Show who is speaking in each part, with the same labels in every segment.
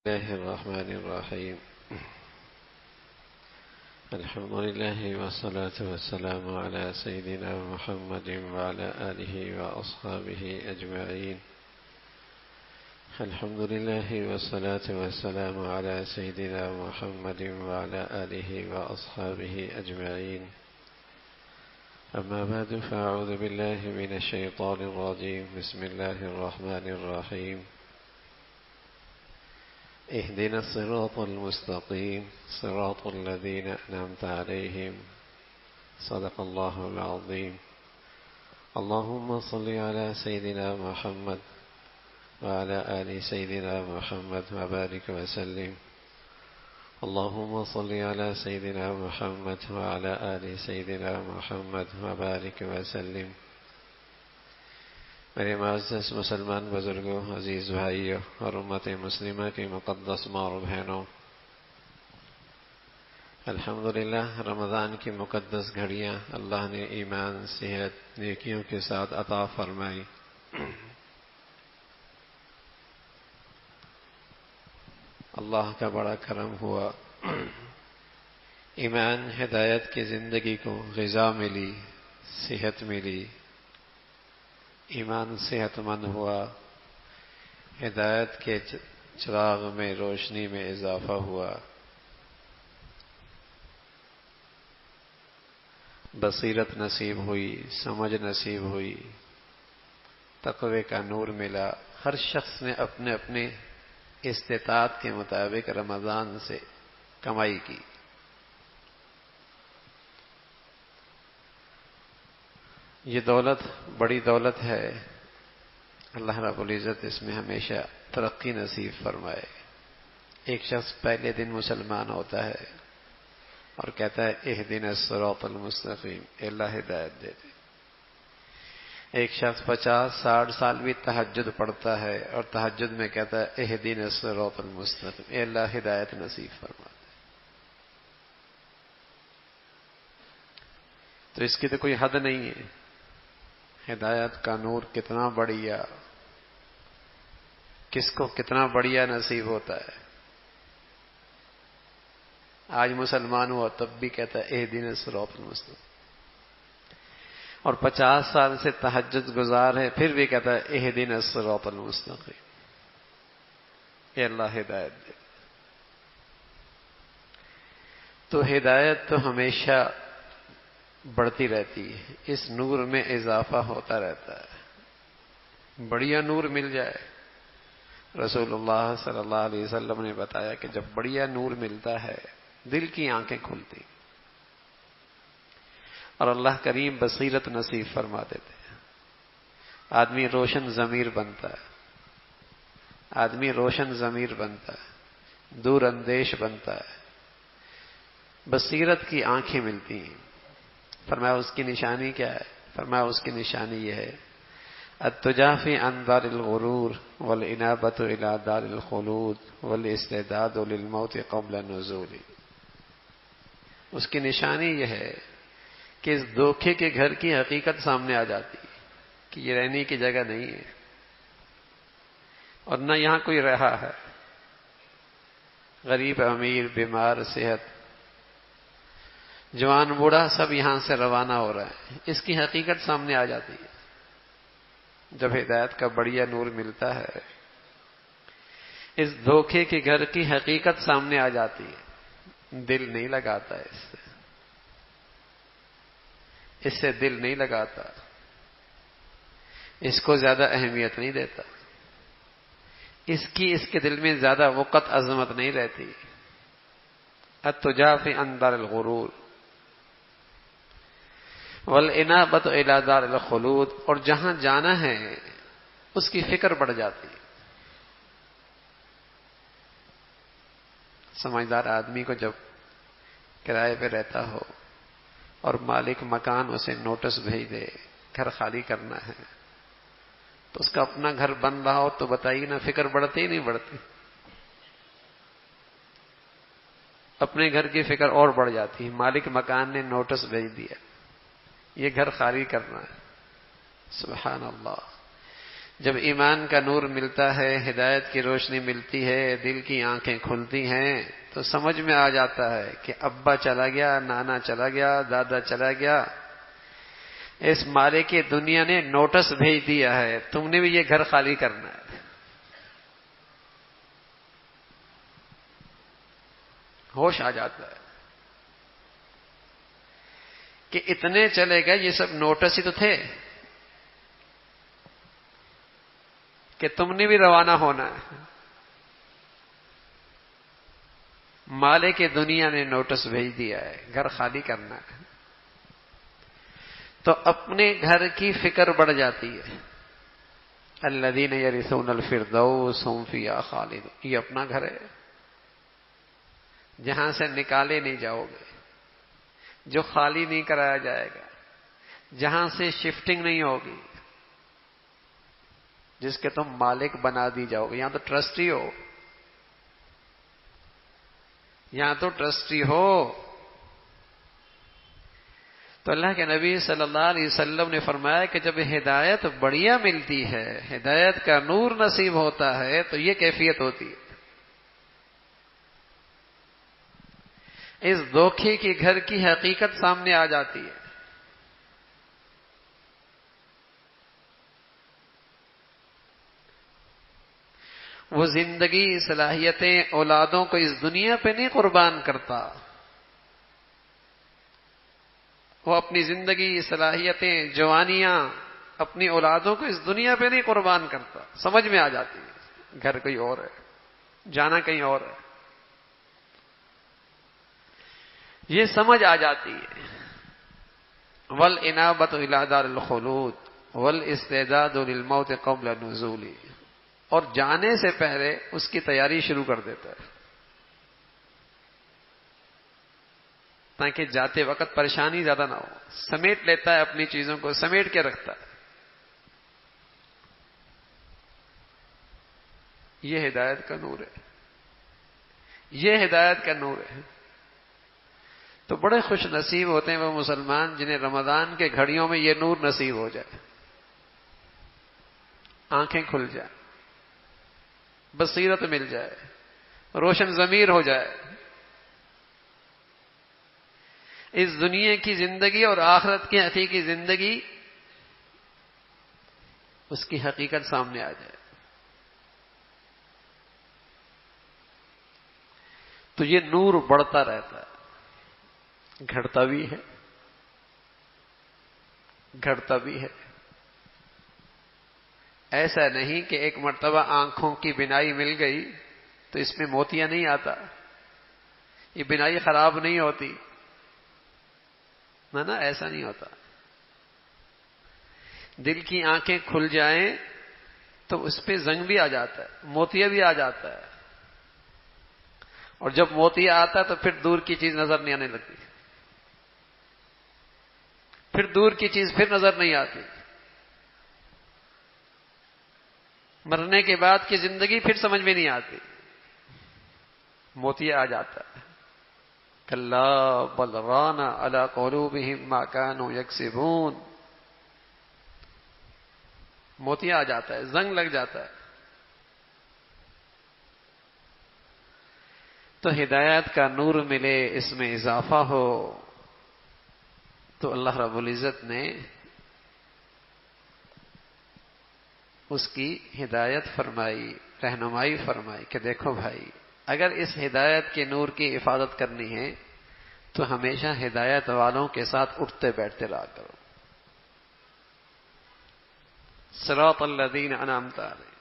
Speaker 1: الله الرحمن الرحيم. الحمد لله والصلاة والسلام على سيدنا محمد وعلى آله وأصحابه أجمعين. الحمد لله والصلاة والسلام على سيدنا محمد وعلى آله وأصحابه أجمعين. أما بعد، فأعوذ بالله من الشيطان الرجيم. بسم الله الرحمن الرحيم. اهدنا الصراط المستقيم صراط الذين أنعمت عليهم صدق الله العظيم. اللهم صل على سيدنا محمد وعلى آل سيدنا محمد وبارك وسلم. اللهم صل على سيدنا محمد وعلى آل سيدنا محمد وبارك وسلم. میرے معزز مسلمان بزرگوں، عزیز بھائیوں اور امت مسلمہ کی مقدس ماں اور بہنوں، الحمدللہ رمضان کی مقدس گھڑیاں اللہ نے ایمان، صحت، نیکیوں کے ساتھ عطا فرمائی. اللہ کا بڑا کرم ہوا. ایمان، ہدایت کی زندگی کو غذا ملی، صحت ملی. ایمان صحت مند ہوا، ہدایت کے چراغ میں روشنی میں اضافہ ہوا، بصیرت نصیب ہوئی، سمجھ نصیب ہوئی، تقوی کا نور ملا. ہر شخص نے اپنے اپنے استطاعت کے مطابق رمضان سے کمائی کی. یہ دولت بڑی دولت ہے. اللہ رب العزت اس میں ہمیشہ ترقی نصیب فرمائے. ایک شخص پہلے دن مسلمان ہوتا ہے اور کہتا ہے اہدنا الصراط المستقیم، اللہ ہدایت دے دے. ایک شخص 50-60 سال بھی تہجد پڑھتا ہے اور تہجد میں کہتا ہے اہدنا الصراط المستقیم، اللہ ہدایت نصیب فرما دے. تو اس کی تو کوئی حد نہیں ہے. ہدایت کا نور کتنا بڑھیا، کس کو کتنا بڑھیا نصیب ہوتا ہے. آج مسلمان ہوا تب بھی کہتا ہے اہدنا الصراط المستقیم، اور 50 سال سے تہجد گزار ہے پھر بھی کہتا ہے اہدنا الصراط المستقیم، اے اللہ ہدایت دے. تو ہدایت تو ہمیشہ بڑھتی رہتی ہے، اس نور میں اضافہ ہوتا رہتا ہے. بڑھیا نور مل جائے، رسول اللہ صلی اللہ علیہ وسلم نے بتایا کہ جب بڑھیا نور ملتا ہے دل کی آنکھیں کھلتی اور اللہ کریم بصیرت نصیب فرما دیتے ہیں. آدمی روشن ضمیر بنتا ہے، آدمی روشن ضمیر بنتا ہے، دور اندیش بنتا ہے، بصیرت کی آنکھیں ملتی ہیں. فرمایا اس کی نشانی کیا ہے؟ فرمایا اس کی نشانی یہ ہے التجافی عن دار الغرور والانابۃ الی دار الخلود والاستعداد للموت قبل النزول. اس کی نشانی یہ ہے کہ اس دھوکے کے گھر کی حقیقت سامنے آ جاتی ہے کہ یہ رہنے کی جگہ نہیں ہے اور نہ یہاں کوئی رہا ہے. غریب، امیر، بیمار، صحت، جوان، بوڑھا، سب یہاں سے روانہ ہو رہا ہے. اس کی حقیقت سامنے آ جاتی ہے. جب ہدایت کا بڑھیا نور ملتا ہے، اس دھوکے کے گھر کی حقیقت سامنے آ جاتی ہے. دل نہیں لگاتا اس سے دل نہیں لگاتا، اس کو زیادہ اہمیت نہیں دیتا، اس کے دل میں زیادہ وقت عظمت نہیں رہتی. التجافی عن دار الغرور والانابۃ الی دار الخلود، اور جہاں جانا ہے اس کی فکر بڑھ جاتی ہے. سمجھدار آدمی کو جب کرائے پہ رہتا ہو اور مالک مکان اسے نوٹس بھیج دے گھر خالی کرنا ہے، تو اس کا اپنا گھر بن رہا ہو تو بتائیے نا، فکر بڑھتی ہی نہیں بڑھتی. اپنے گھر کی فکر اور بڑھ جاتی ہے. مالک مکان نے نوٹس بھیج دیا یہ گھر خالی کرنا ہے. سبحان اللہ. جب ایمان کا نور ملتا ہے، ہدایت کی روشنی ملتی ہے، دل کی آنکھیں کھلتی ہیں، تو سمجھ میں آ جاتا ہے کہ ابا چلا گیا، نانا چلا گیا، دادا چلا گیا، اس مالک کی دنیا نے نوٹس بھیج دیا ہے، تم نے بھی یہ گھر خالی کرنا ہے۔ ہوش آ جاتا ہے کہ اتنے چلے گئے، یہ سب نوٹس ہی تو تھے کہ تم نے بھی روانہ ہونا ہے۔ مالک دنیا نے نوٹس بھیج دیا ہے، گھر خالی کرنا ہے، تو اپنے گھر کی فکر بڑھ جاتی ہے۔ الذین یرثون الفردوس ھم فیہا خالدون، یہ اپنا گھر ہے جہاں سے نکالے نہیں جاؤ گے، جو خالی نہیں کرایا جائے گا، جہاں سے شفٹنگ نہیں ہوگی، جس کے تم مالک بنا دی جاؤ گے۔ یہاں تو ٹرسٹی ہو، یہاں تو ٹرسٹی ہو۔ تو اللہ کے نبی صلی اللہ علیہ وسلم نے فرمایا کہ جب ہدایت بڑھیا ملتی ہے، ہدایت کا نور نصیب ہوتا ہے، تو یہ کیفیت ہوتی ہے۔ اس دھوکے کی گھر کی حقیقت سامنے آ جاتی ہے۔ وہ زندگی، صلاحیتیں، اولادوں کو اس دنیا پہ نہیں قربان کرتا، وہ اپنی زندگی، صلاحیتیں، جوانیاں اپنی اولادوں کو اس دنیا پہ نہیں قربان کرتا۔ سمجھ میں آ جاتی ہے گھر کوئی اور ہے، جانا کہیں اور ہے، یہ سمجھ آ جاتی ہے۔ وَالْإِنَابَةُ إِلَىٰ دَارِ الْخُلُودِ وَالْإِسْتِعْدَادُ لِلْمَوْتِ قَبْلَ نُزُولِهِ، اور جانے سے پہلے اس کی تیاری شروع کر دیتا ہے، تاکہ جاتے وقت پریشانی زیادہ نہ ہو۔ سمیٹ لیتا ہے، اپنی چیزوں کو سمیٹ کے رکھتا ہے۔ یہ ہدایت کا نور ہے، یہ ہدایت کا نور ہے۔ تو بڑے خوش نصیب ہوتے ہیں وہ مسلمان جنہیں رمضان کے گھڑیوں میں یہ نور نصیب ہو جائے، آنکھیں کھل جائیں، بصیرت مل جائے، روشن ضمیر ہو جائے، اس دنیا کی زندگی اور آخرت کی حقیقی زندگی، اس کی حقیقت سامنے آ جائے۔ تو یہ نور بڑھتا رہتا ہے، گھٹتا بھی ہے، گھٹتا بھی ہے۔ ایسا نہیں کہ ایک مرتبہ آنکھوں کی بینائی مل گئی تو اس میں موتیا نہیں آتا، یہ بینائی خراب نہیں ہوتی، نا ایسا نہیں ہوتا۔ دل کی آنکھیں کھل جائیں تو اس پہ زنگ بھی آ جاتا ہے، موتیا بھی آ جاتا ہے، اور جب موتیا آتا ہے تو پھر دور کی چیز نظر نہیں آنے لگتی، پھر دور کی چیز پھر نظر نہیں آتی، مرنے کے بعد کی زندگی پھر سمجھ میں نہیں آتی، موتیا آ جاتا ہے۔ کلا بل ران علی قلوبہم ما کانوا یکسبون، موتیا آ جاتا ہے، زنگ لگ جاتا ہے۔ تو ہدایت کا نور ملے، اس میں اضافہ ہو، تو اللہ رب العزت نے اس کی ہدایت فرمائی، رہنمائی فرمائی کہ دیکھو بھائی، اگر اس ہدایت کے نور کی حفاظت کرنی ہے تو ہمیشہ ہدایت والوں کے ساتھ اٹھتے بیٹھتے رہا کرو۔ صراط الذین انعمت علیہم،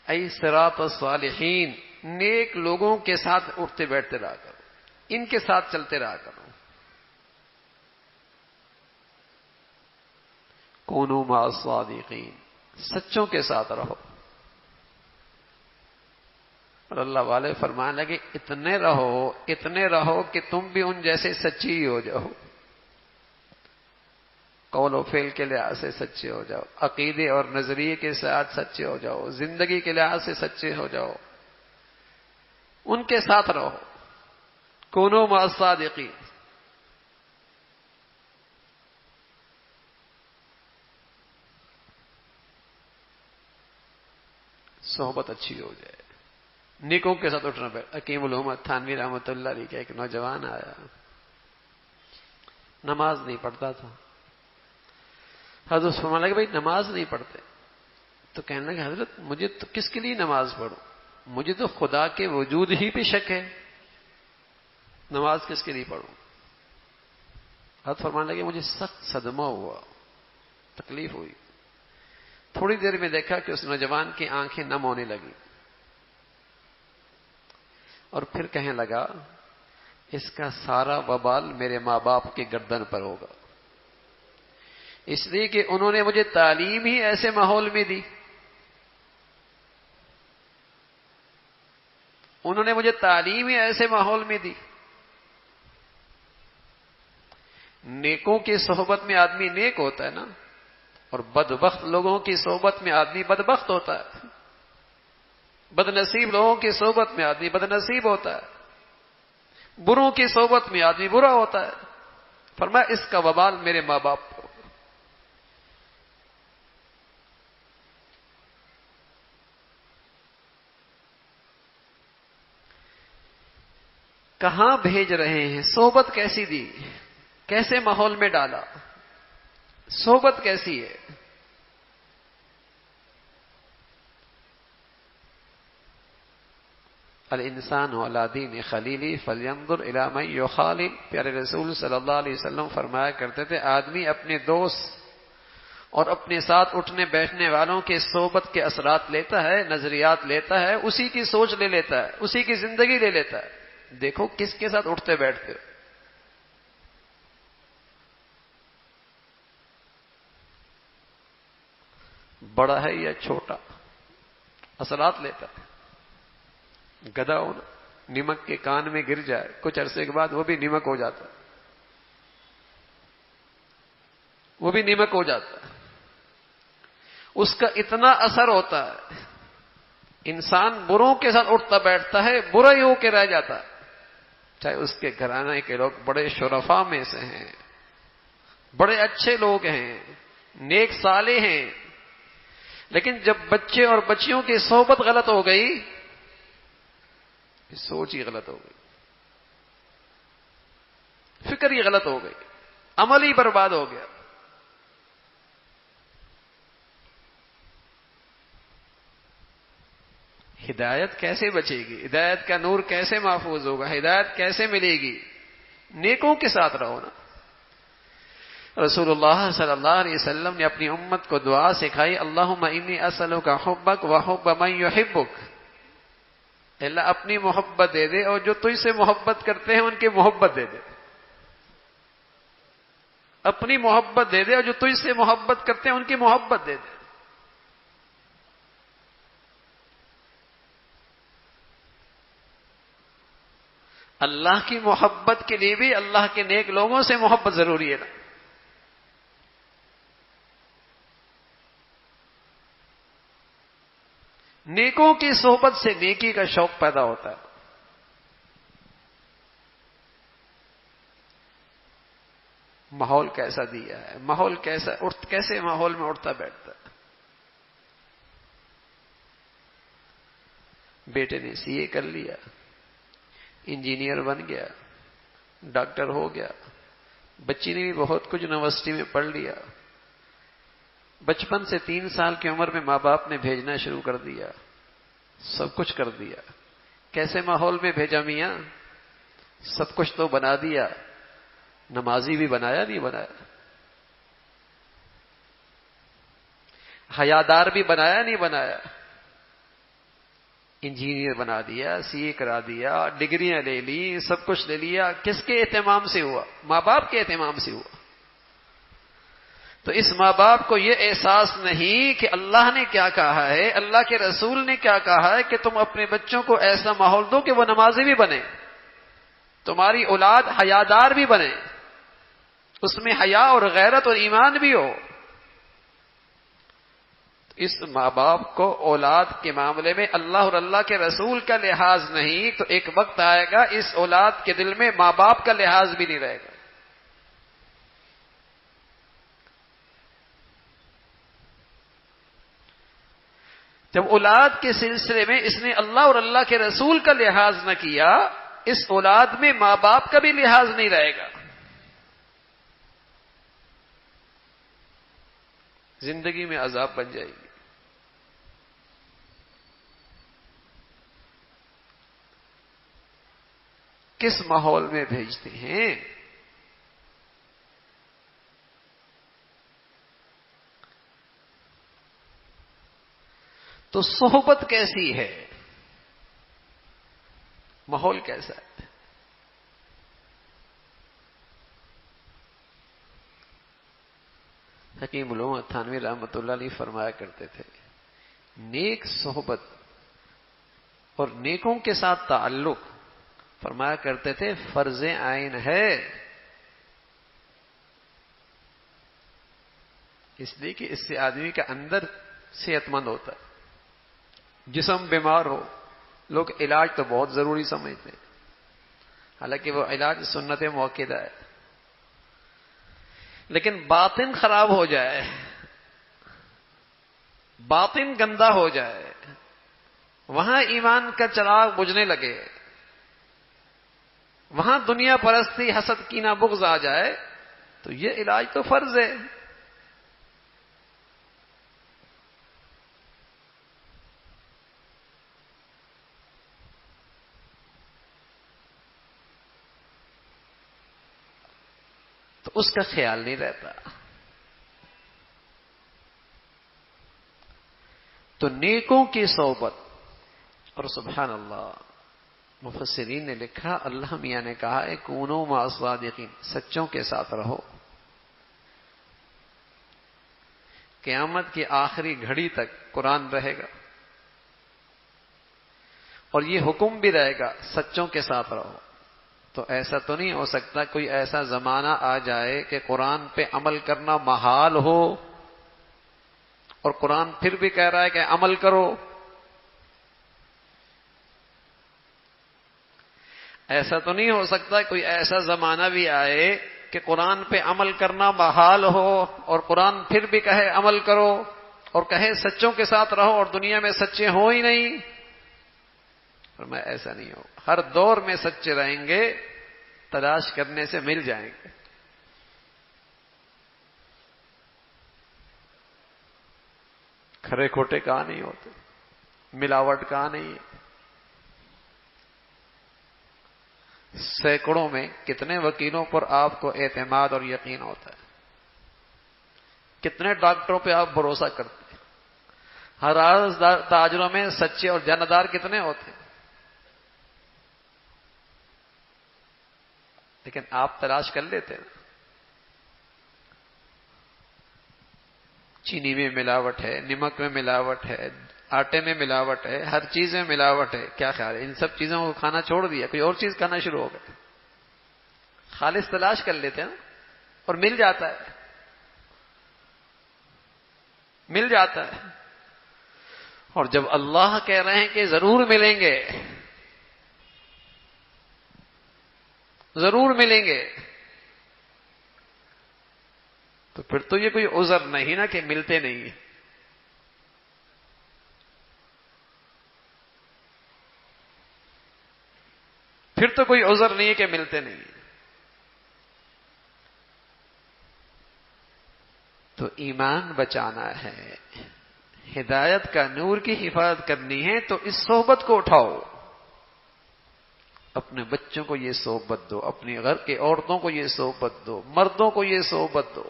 Speaker 1: ای صراط الصالحین، نیک لوگوں کے ساتھ اٹھتے بیٹھتے رہا کرو، ان کے ساتھ چلتے رہا کرو۔ کونوا مع الصادقین، سچوں کے ساتھ رہو۔ اور اللہ والے فرمانے لگے اتنے رہو کہ تم بھی ان جیسے سچی ہی ہو جاؤ، قول و فعل کے لحاظ سے سچے ہو جاؤ، عقیدے اور نظریے کے ساتھ سچے ہو جاؤ، زندگی کے لحاظ سے سچے ہو جاؤ، ان کے ساتھ رہو۔ کونوا مع الصادقین۔ صحبت اچھی ہو جائے، نیکوں کے ساتھ اٹھنا بیٹھ۔ حکیم الامت تھانوی رحمۃ اللہ علیہ کا ایک نوجوان آیا، نماز نہیں پڑھتا تھا۔ حضرت فرمانے لگے بھائی نماز نہیں پڑھتے، تو کہنے لگے حضرت مجھے تو کس کے لیے نماز پڑھوں، مجھے تو خدا کے وجود ہی پہ شک ہے، نماز کس کے لیے پڑھوں؟ حضرت فرمانے لگے مجھے سخت صدمہ ہوا، تکلیف ہوئی۔ تھوڑی دیر میں دیکھا کہ اس نوجوان کی آنکھیں نم ہونے لگی، اور پھر کہنے لگا اس کا سارا وبال میرے ماں باپ کی گردن پر ہوگا، اس لیے کہ انہوں نے مجھے تعلیم ہی ایسے ماحول میں دی، انہوں نے مجھے تعلیم ہی ایسے ماحول میں دی۔ نیکوں کی صحبت میں آدمی نیک ہوتا ہے نا، اور بدبخت لوگوں کی صحبت میں آدمی بدبخت ہوتا ہے، بد نصیب لوگوں کی صحبت میں آدمی بد نصیب ہوتا ہے، بروں کی صحبت میں آدمی برا ہوتا ہے۔ فرمایا اس کا وبال میرے ماں باپ کو۔ کہاں بھیج رہے ہیں؟ صحبت کیسی دی، کیسے ماحول میں ڈالا، صحبت کیسی ہے؟ الانسان علی دین خلیلی فلینظر الی من یخالل۔ پیارے رسول صلی اللہ علیہ وسلم فرمایا کرتے تھے آدمی اپنے دوست اور اپنے ساتھ اٹھنے بیٹھنے والوں کے صحبت کے اثرات لیتا ہے، نظریات لیتا ہے، اسی کی سوچ لے لیتا ہے، اسی کی زندگی لے لیتا ہے۔ دیکھو کس کے ساتھ اٹھتے بیٹھتے ہو، بڑا ہے یا چھوٹا، اثرات لیتا ہے۔ گدھا ہونا نمک کے کان میں گر جائے، کچھ عرصے کے بعد وہ بھی نمک ہو جاتا ہے، وہ بھی نمک ہو جاتا ہے، اس کا اتنا اثر ہوتا ہے۔ انسان بروں کے ساتھ اٹھتا بیٹھتا ہے، برا ہی ہو کے رہ جاتا ہے، چاہے اس کے گھرانے کے لوگ بڑے شرفاء میں سے ہیں، بڑے اچھے لوگ ہیں، نیک صالح ہیں، لیکن جب بچے اور بچیوں کی صحبت غلط ہو گئی، سوچ ہی غلط ہو گئی، فکر ہی غلط ہو گئی، عمل ہی برباد ہو گیا۔ ہدایت کیسے بچے گی؟ ہدایت کا نور کیسے محفوظ ہوگا؟ ہدایت کیسے ملے گی؟ نیکوں کے ساتھ رہو نا۔ رسول اللہ صلی اللہ علیہ وسلم نے اپنی امت کو دعا سکھائی، اللہم انی اسألک حبک وحب من یحبک۔ اللہ اپنی محبت دے دے، اور جو تجھ سے محبت کرتے ہیں ان کی محبت دے دے۔ اپنی محبت دے دے، اور جو تجھ سے محبت کرتے ہیں ان کی محبت دے دے۔ اللہ کی محبت کے لیے بھی اللہ کے نیک لوگوں سے محبت ضروری ہے نا۔ نیکوں کی صحبت سے نیکی کا شوق پیدا ہوتا ہے۔ ماحول کیسا دیا ہے، ماحول کیسے ماحول میں اٹھتا بیٹھتا ہے۔ بیٹے نے سی اے کر لیا، انجینئر بن گیا، ڈاکٹر ہو گیا، بچی نے بھی بہت کچھ یونیورسٹی میں پڑھ لیا، بچپن سے 3 سال کی عمر میں ماں باپ نے بھیجنا شروع کر دیا، سب کچھ کر دیا۔ کیسے ماحول میں بھیجا میاں؟ سب کچھ تو بنا دیا، نمازی بھی بنایا نہیں بنایا، حیادار بھی بنایا نہیں بنایا، انجینئر بنا دیا، سی اے کرا دیا، ڈگریاں لے لی، سب کچھ لے لیا۔ کس کے اہتمام سے ہوا؟ ماں باپ کے اہتمام سے ہوا۔ تو اس ماں باپ کو یہ احساس نہیں کہ اللہ نے کیا کہا ہے، اللہ کے رسول نے کیا کہا ہے کہ تم اپنے بچوں کو ایسا ماحول دو کہ وہ نمازی بھی بنے، تمہاری اولاد حیادار بھی بنے، اس میں حیا اور غیرت اور ایمان بھی ہو۔ اس ماں باپ کو اولاد کے معاملے میں اللہ اور اللہ کے رسول کا لحاظ نہیں، تو ایک وقت آئے گا اس اولاد کے دل میں ماں باپ کا لحاظ بھی نہیں رہے گا۔ جب اولاد کے سلسلے میں اس نے اللہ اور اللہ کے رسول کا لحاظ نہ کیا، اس اولاد میں ماں باپ کا بھی لحاظ نہیں رہے گا، زندگی میں عذاب بن جائے گی۔ کس ماحول میں بھیجتے ہیں؟ تو صحبت کیسی ہے، ماحول کیسا ہے؟ حکیم علومہ تھانوی رحمۃ اللہ علیہ فرمایا کرتے تھے، نیک صحبت اور نیکوں کے ساتھ تعلق، فرمایا کرتے تھے فرض عین ہے، اس لیے کہ اس سے آدمی کا اندر صحت مند ہوتا ہے۔ جسم بیمار ہو، لوگ علاج تو بہت ضروری سمجھتے ہیں، حالانکہ وہ علاج سنت موقدہ ہے، لیکن باطن خراب ہو جائے، باطن گندا ہو جائے، وہاں ایمان کا چراغ بجھنے لگے، وہاں دنیا پرستی، حسد، کینہ، بغض آ جائے، تو یہ علاج تو فرض ہے۔ تو اس کا خیال نہیں رہتا۔ تو نیکوں کی صحبت، اور سبحان اللہ مفسرین نے لکھا، اللہ میاں نے کہا ہے کونوا مع الصادقین، سچوں کے ساتھ رہو۔ قیامت کی آخری گھڑی تک قرآن رہے گا، اور یہ حکم بھی رہے گا سچوں کے ساتھ رہو۔ تو ایسا تو نہیں ہو سکتا کوئی ایسا زمانہ آ جائے کہ قرآن پہ عمل کرنا محال ہو، اور قرآن پھر بھی کہہ رہا ہے کہ عمل کرو۔ ایسا تو نہیں ہو سکتا کوئی ایسا زمانہ بھی آئے کہ قرآن پہ عمل کرنا محال ہو، اور قرآن پھر بھی کہے عمل کرو، اور کہے سچوں کے ساتھ رہو، اور دنیا میں سچے ہوں ہی نہیں۔ فرمایا ایسا نہیں ہو، ہر دور میں سچے رہیں گے، تلاش کرنے سے مل جائیں گے۔ کھرے کھوٹے کہاں نہیں ہوتے، ملاوٹ کہاں نہیں ہے۔ سینکڑوں میں کتنے وکیلوں پر آپ کو اعتماد اور یقین ہوتا ہے، کتنے ڈاکٹروں پہ آپ بھروسہ کرتے ہیں، ہر تاجروں میں سچے اور جاندار کتنے ہوتے ہیں، لیکن آپ تلاش کر لیتے ہیں۔ چینی میں ملاوٹ ہے، نمک میں ملاوٹ ہے، آٹے میں ملاوٹ ہے، ہر چیز میں ملاوٹ ہے، کیا خیال ہے ان سب چیزوں کو کھانا چھوڑ دیا، کوئی اور چیز کھانا شروع ہو گیا؟ خالص تلاش کر لیتے ہیں اور مل جاتا ہے، مل جاتا ہے۔ اور جب اللہ کہہ رہے ہیں کہ ضرور ملیں گے، ضرور ملیں گے، تو پھر تو یہ کوئی عذر نہیں نا کہ ملتے نہیں ہیں۔ پھر تو کوئی عذر نہیں ہے کہ ملتے نہیں ہیں۔ تو ایمان بچانا ہے، ہدایت کا نور کی حفاظت کرنی ہے، تو اس صحبت کو اٹھاؤ۔ اپنے بچوں کو یہ صحبت دو، اپنے گھر کے عورتوں کو یہ صحبت دو، مردوں کو یہ صحبت دو۔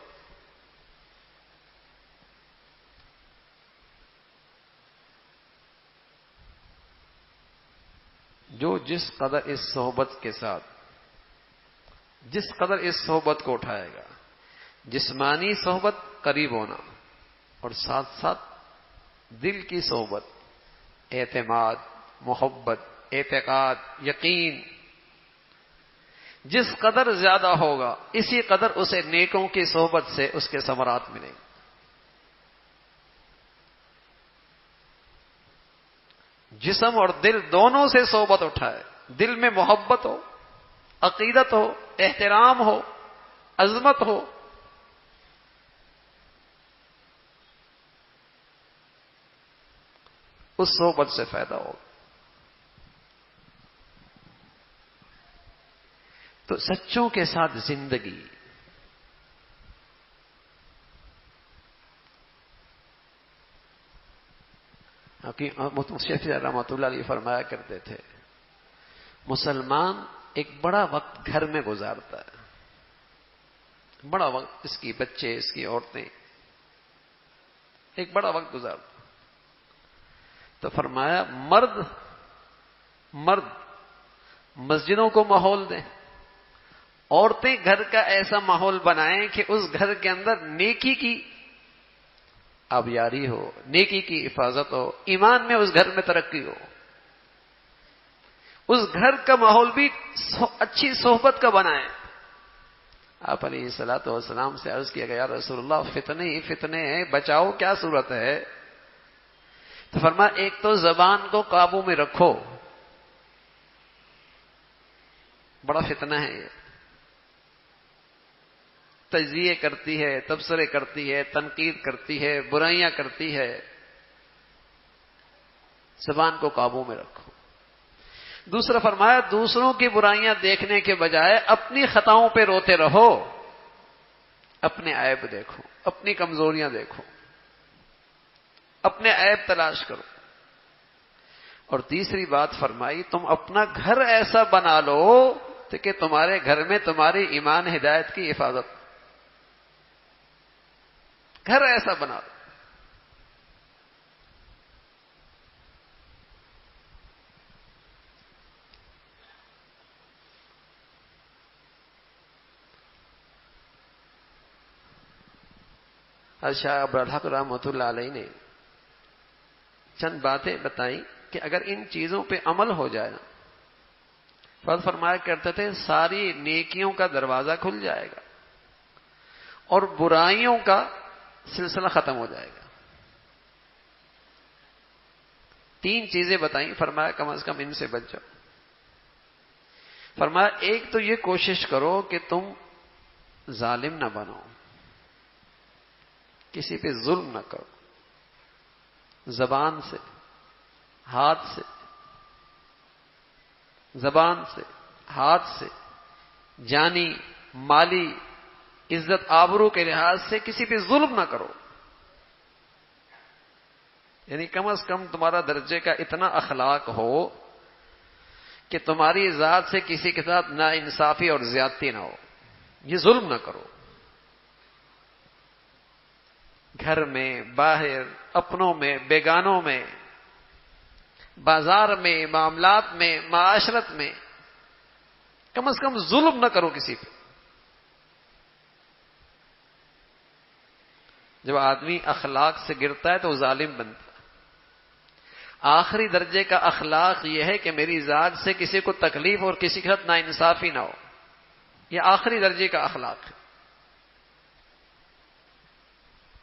Speaker 1: جو جس قدر اس صحبت کے ساتھ، جس قدر اس صحبت کو اٹھائے گا، جسمانی صحبت قریب ہونا، اور ساتھ ساتھ دل کی صحبت، اعتماد، محبت، اعتقاد، یقین، جس قدر زیادہ ہوگا اسی قدر اسے نیکوں کی صحبت سے اس کے ثمرات ملیں گے۔ جسم اور دل دونوں سے صحبت اٹھائے، دل میں محبت ہو، عقیدت ہو، احترام ہو، عظمت ہو، اس صحبت سے فائدہ ہوگا. تو سچوں کے ساتھ زندگی، شیخ رحمۃ اللہ علیہ فرمایا کرتے تھے مسلمان ایک بڑا وقت گھر میں گزارتا ہے، بڑا وقت اس کی بچے، اس کی عورتیں، ایک بڑا وقت گزارتا. تو فرمایا مرد مسجدوں کو ماحول دیں، عورتیں گھر کا ایسا ماحول بنائیں کہ اس گھر کے اندر نیکی کی آبیاری ہو، نیکی کی حفاظت ہو، ایمان میں اس گھر میں ترقی ہو. اس گھر کا ماحول بھی اچھی صحبت کا بنائیں. آپ علیہ الصلوۃ والسلام سے عرض کیا گیا رسول اللہ فتنے ہی فتنے ہیں، بچاؤ کیا صورت ہے؟ تو فرمایا ایک تو زبان کو قابو میں رکھو، بڑا فتنہ ہے یہ، تجزیے کرتی ہے، تبصرے کرتی ہے، تنقید کرتی ہے، برائیاں کرتی ہے. زبان کو قابو میں رکھو. دوسرا فرمایا دوسروں کی برائیاں دیکھنے کے بجائے اپنی خطاؤں پہ روتے رہو، اپنے عیب دیکھو، اپنی کمزوریاں دیکھو، اپنے عیب تلاش کرو. اور تیسری بات فرمائی تم اپنا گھر ایسا بنا لو کہ تمہارے گھر میں تمہاری ایمان ہدایت کی حفاظت، گھر ایسا بنا لو. شاہ عبدالحق رحمۃ اللہ علیہ نے چند باتیں بتائیں کہ اگر ان چیزوں پہ عمل ہو جائے نا، فرض فرمایا کرتے تھے ساری نیکیوں کا دروازہ کھل جائے گا اور برائیوں کا سلسلہ ختم ہو جائے گا. 3 چیزیں بتائیں، فرمایا کم از کم ان سے بچ جاؤ. فرمایا ایک تو یہ کوشش کرو کہ تم ظالم نہ بنو، کسی پہ ظلم نہ کرو، زبان سے، ہاتھ سے، زبان سے، ہاتھ سے، جانی مالی عزت آبرو کے لحاظ سے کسی پہ ظلم نہ کرو. یعنی کم از کم تمہارا درجے کا اتنا اخلاق ہو کہ تمہاری ذات سے کسی کے ساتھ نا انصافی اور زیادتی نہ ہو، یہ ظلم نہ کرو. گھر میں، باہر، اپنوں میں، بیگانوں میں، بازار میں، معاملات میں، معاشرت میں کم از کم ظلم نہ کرو کسی پہ. جب آدمی اخلاق سے گرتا ہے تو وہ ظالم بنتا ہے. آخری درجے کا اخلاق یہ ہے کہ میری ذات سے کسی کو تکلیف اور کسی کے ساتھ ناانصافی نہ ہو، یہ آخری درجے کا اخلاق ہے.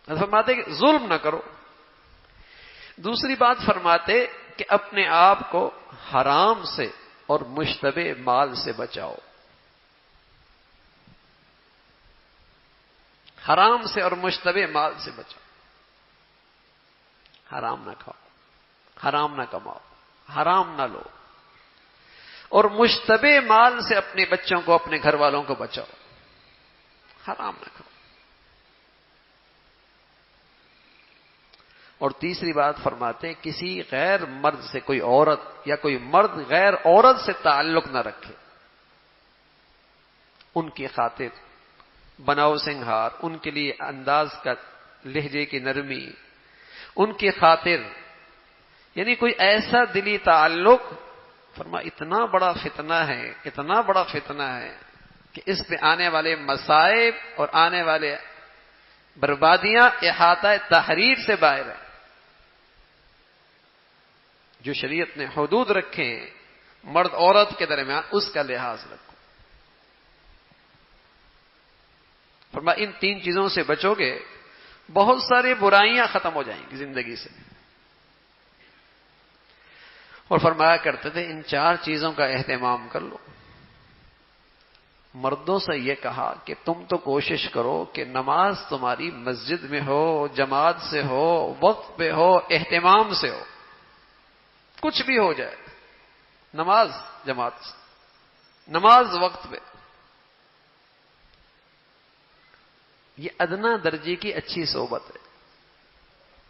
Speaker 1: فرماتے کہ ظلم نہ کرو. دوسری بات فرماتے کہ اپنے آپ کو حرام سے اور مشتبہ مال سے بچاؤ. حرام سے اور مشتبہ مال سے بچاؤ. حرام نہ کھاؤ، حرام نہ کماؤ، حرام نہ لو، اور مشتبہ مال سے اپنے بچوں کو، اپنے گھر والوں کو بچاؤ، حرام نہ کھاؤ. اور تیسری بات فرماتے کسی غیر مرد سے، کوئی عورت یا کوئی مرد غیر عورت سے تعلق نہ رکھے. ان کی خاطر بناؤ سنگھار، ان کے لیے انداز کا لہجے کی نرمی، ان کی خاطر یعنی کوئی ایسا دلی تعلق. فرما اتنا بڑا فتنہ ہے، اتنا بڑا فتنہ ہے کہ اس پہ آنے والے مصائب اور آنے والے بربادیاں احاطہ تحریر سے باہر ہیں. جو شریعت نے حدود رکھے ہیں مرد عورت کے درمیان، اس کا لحاظ رکھو. فرمایا ان 3 چیزوں سے بچو گے بہت ساری برائیاں ختم ہو جائیں گی زندگی سے. اور فرمایا کرتے تھے ان 4 چیزوں کا اہتمام کر لو. مردوں سے یہ کہا کہ تم تو کوشش کرو کہ نماز تمہاری مسجد میں ہو، جماعت سے ہو، وقت پہ ہو، اہتمام سے ہو. کچھ بھی ہو جائے، نماز جماعت سے، نماز وقت پہ، یہ ادنا درجے کی اچھی صحبت ہے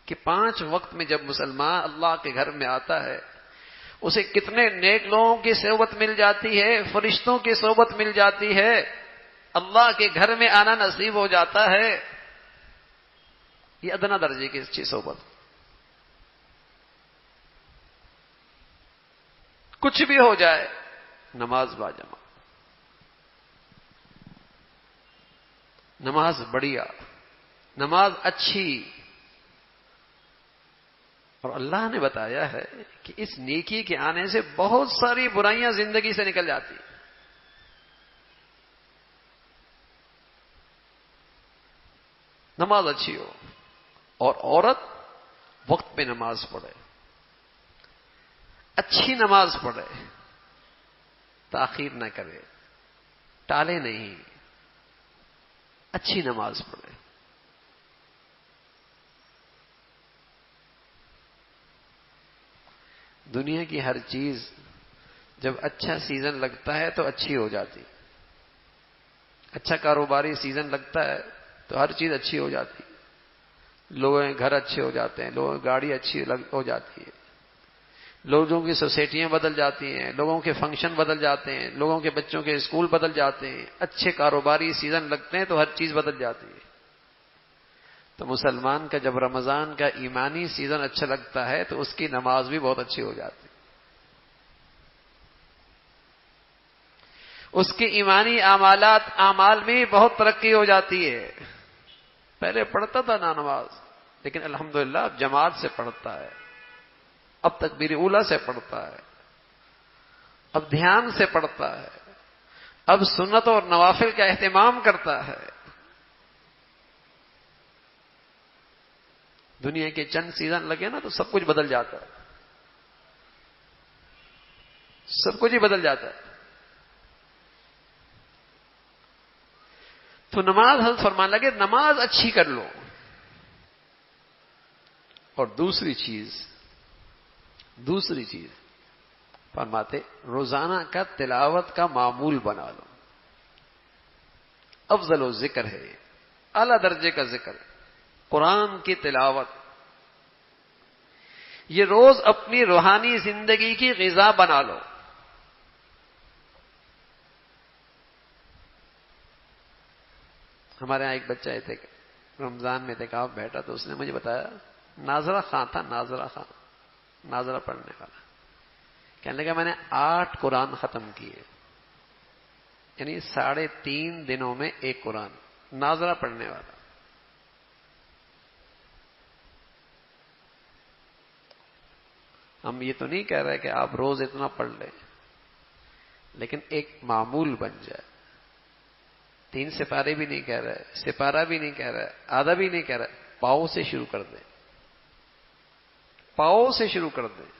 Speaker 1: کہ 5 وقت میں جب مسلمان اللہ کے گھر میں آتا ہے اسے کتنے نیک لوگوں کی صحبت مل جاتی ہے، فرشتوں کی صحبت مل جاتی ہے، اللہ کے گھر میں آنا نصیب ہو جاتا ہے. یہ ادنا درجے کی اچھی صحبت. کچھ بھی ہو جائے نماز باجماعت، نماز بڑھیا، نماز اچھی. اور اللہ نے بتایا ہے کہ اس نیکی کے آنے سے بہت ساری برائیاں زندگی سے نکل جاتی ہیں. نماز اچھی ہو اور عورت وقت پہ نماز پڑھے، اچھی نماز پڑھے، تاخیر نہ کرے، ٹالے نہیں، اچھی نماز پڑھے. دنیا کی ہر چیز جب اچھا سیزن لگتا ہے تو اچھی ہو جاتی، اچھا کاروباری سیزن لگتا ہے تو ہر چیز اچھی ہو جاتی، لوگوں کے گھر اچھے ہو جاتے ہیں، لوگوں کی گاڑی اچھی ہو جاتی ہے، لوگوں کی سوسائٹیاں بدل جاتی ہیں، لوگوں کے فنکشن بدل جاتے ہیں، لوگوں کے بچوں کے اسکول بدل جاتے ہیں، اچھے کاروباری سیزن لگتے ہیں تو ہر چیز بدل جاتی ہے. تو مسلمان کا جب رمضان کا ایمانی سیزن اچھا لگتا ہے تو اس کی نماز بھی بہت اچھی ہو جاتی ہے، اس کے ایمانی اعمال میں بہت ترقی ہو جاتی ہے. پہلے پڑھتا تھا نا نماز، لیکن الحمدللہ اب جماعت سے پڑھتا ہے، اب تکبیر اولیٰ سے پڑھتا ہے، اب دھیان سے پڑھتا ہے، اب سنت اور نوافل کا اہتمام کرتا ہے. دنیا کے چند سیزن لگے نا تو سب کچھ بدل جاتا ہے، سب کچھ ہی بدل جاتا ہے. تو نماز حضرت فرمان لگے نماز اچھی کر لو. اور دوسری چیز فرماتے روزانہ کا تلاوت کا معمول بنا لو. افضل و ذکر ہے، اعلی درجے کا ذکر ہے قرآن کی تلاوت. یہ روز اپنی روحانی زندگی کی غذا بنا لو. ہمارے یہاں ایک بچہ تھے رمضان میں اعتکاف بیٹھا تو اس نے مجھے بتایا، ناظرہ خاں تھا، ناظرہ پڑھنے والا، کہنے لگا میں نے 8 قرآن ختم کیے، یعنی 3.5 دنوں میں 1 قرآن. ناظرہ پڑھنے والا. ہم یہ تو نہیں کہہ رہے کہ آپ روز اتنا پڑھ لیں، لیکن ایک معمول بن جائے. 3 سپارے بھی نہیں کہہ رہے، سپارہ بھی نہیں کہہ رہے، آدھا بھی نہیں کہہ رہے، پاؤں سے شروع کر دیں، پاؤں سے شروع کر دیں.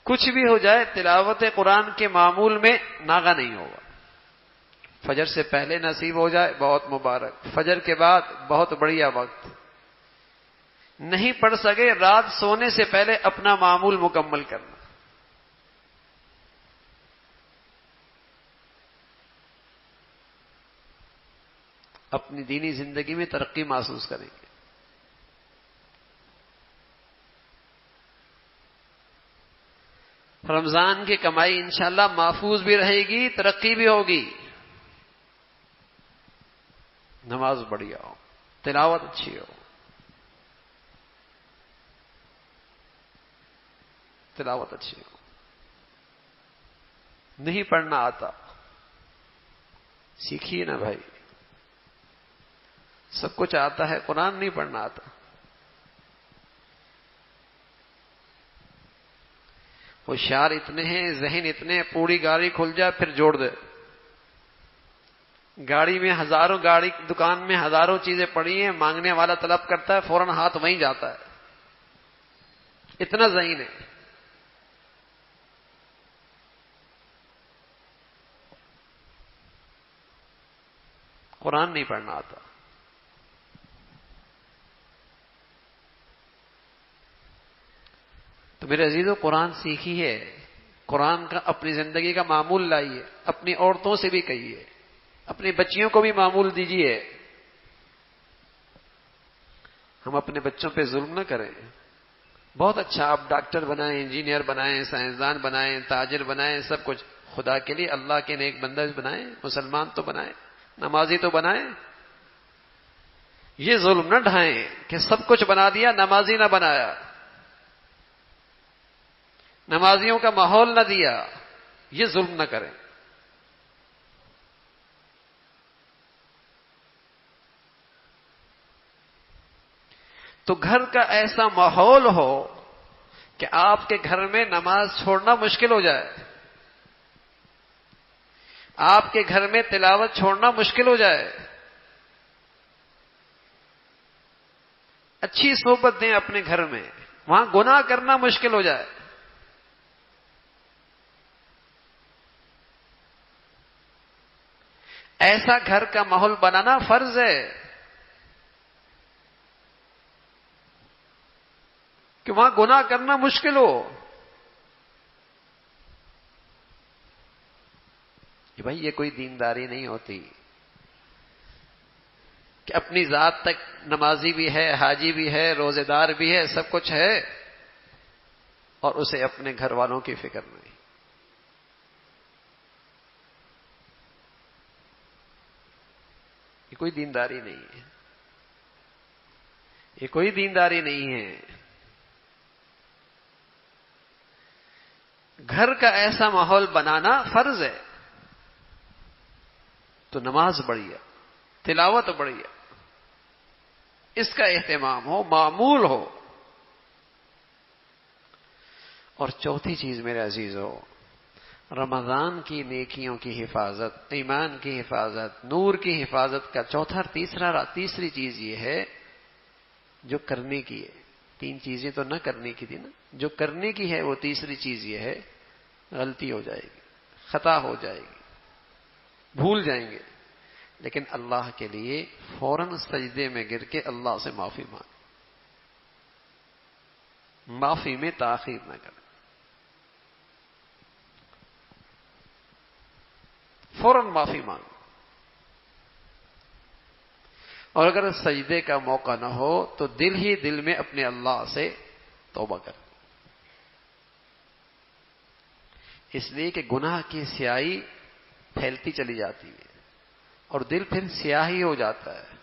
Speaker 1: کچھ بھی ہو جائے تلاوت قرآن کے معمول میں ناغہ نہیں ہوگا. فجر سے پہلے نصیب ہو جائے بہت مبارک، فجر کے بعد بہت بڑھیا وقت. نہیں پڑھ سکے رات سونے سے پہلے اپنا معمول مکمل کرنا. اپنی دینی زندگی میں ترقی محسوس کریں گے. رمضان کی کمائی انشاءاللہ محفوظ بھی رہے گی، ترقی بھی ہوگی. نماز بڑھیا ہو، تلاوت اچھی ہو، تلاوت اچھی ہو. نہیں پڑھنا آتا سیکھیے نا بھائی. سب کچھ آتا ہے، قرآن نہیں پڑھنا آتا. ہوشیار اتنے ہیں، ذہن اتنے ہیں، پوری گاڑی کھل جائے پھر جوڑ دے. گاڑی میں دکان میں ہزاروں چیزیں پڑی ہیں، مانگنے والا طلب کرتا ہے فوراً ہاتھ وہیں جاتا ہے. اتنا ذہین ہے. قرآن نہیں پڑھنا آتا. تو میرے عزیزو قرآن سیکھیے، قرآن کا اپنی زندگی کا معمول لائیے، اپنی عورتوں سے بھی کہیے، اپنی بچیوں کو بھی معمول دیجیے. ہم اپنے بچوں پہ ظلم نہ کریں. بہت اچھا، آپ ڈاکٹر بنائیں، انجینئر بنائیں، سائنسدان بنائیں، تاجر بنائیں، سب کچھ خدا کے لیے، اللہ کے نیک بندہ بنائیں، مسلمان تو بنائیں، نمازی تو بنائیں. یہ ظلم نہ ڈھائیں کہ سب کچھ بنا دیا نمازی نہ بنایا، نمازیوں کا ماحول نہ دیا. یہ ظلم نہ کریں. تو گھر کا ایسا ماحول ہو کہ آپ کے گھر میں نماز چھوڑنا مشکل ہو جائے، آپ کے گھر میں تلاوت چھوڑنا مشکل ہو جائے. اچھی صحبت دیں اپنے گھر میں، وہاں گناہ کرنا مشکل ہو جائے. ایسا گھر کا ماحول بنانا فرض ہے کہ وہاں گناہ کرنا مشکل ہو. کہ بھائی یہ کوئی دینداری نہیں ہوتی کہ اپنی ذات تک نمازی بھی ہے، حاجی بھی ہے، روزے دار بھی ہے، سب کچھ ہے، اور اسے اپنے گھر والوں کی فکر نہیں. یہ کوئی دینداری نہیں ہے، یہ کوئی دینداری نہیں ہے. گھر کا ایسا ماحول بنانا فرض ہے. تو نماز بڑھیا، تلاوت بڑھیا، اس کا اہتمام ہو، معمول ہو. اور چوتھی چیز میرے عزیزو، رمضان کی نیکیوں کی حفاظت، ایمان کی حفاظت، نور کی حفاظت کا تیسری چیز یہ ہے جو کرنے کی ہے. تین چیزیں تو نہ کرنے کی تھی نا، جو کرنے کی ہے وہ تیسری چیز یہ ہے، غلطی ہو جائے گی، خطا ہو جائے گی، بھول جائیں گے، لیکن اللہ کے لیے فوراً سجدے میں گر کے اللہ سے معافی مانگ، معافی میں تاخیر نہ کریں، فوراً معافی مانگ. اور اگر سجدے کا موقع نہ ہو تو دل ہی دل میں اپنے اللہ سے توبہ کر. اس لیے کہ گناہ کی سیاہی پھیلتی چلی جاتی ہے اور دل پھر سیاہ ہی ہو جاتا ہے،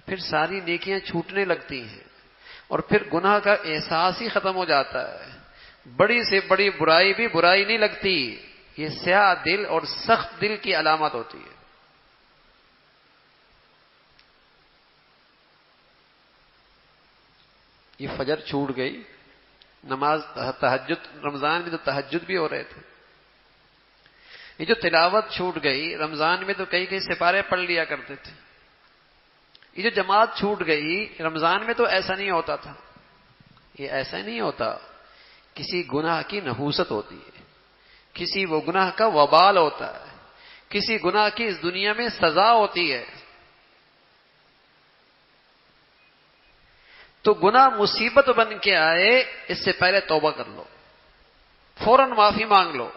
Speaker 1: پھر ساری نیکیاں چھوٹنے لگتی ہیں اور پھر گناہ کا احساس ہی ختم ہو جاتا ہے. بڑی سے بڑی برائی بھی برائی نہیں لگتی، یہ سیاہ دل اور سخت دل کی علامت ہوتی ہے. یہ فجر چھوٹ گئی، نماز تہجد، رمضان میں تو تہجد بھی ہو رہے تھے. یہ جو تلاوت چھوٹ گئی، رمضان میں تو کئی سپارے پڑھ لیا کرتے تھے. یہ جو جماعت چھوٹ گئی، رمضان میں تو ایسا نہیں ہوتا تھا. یہ ایسا نہیں ہوتا، کسی گناہ کی نحوست ہوتی ہے، کسی وہ گناہ کا وبال ہوتا ہے، کسی گناہ کی اس دنیا میں سزا ہوتی ہے. تو گناہ مصیبت بن کے آئے اس سے پہلے توبہ کر لو، فوراً معافی مانگ لو.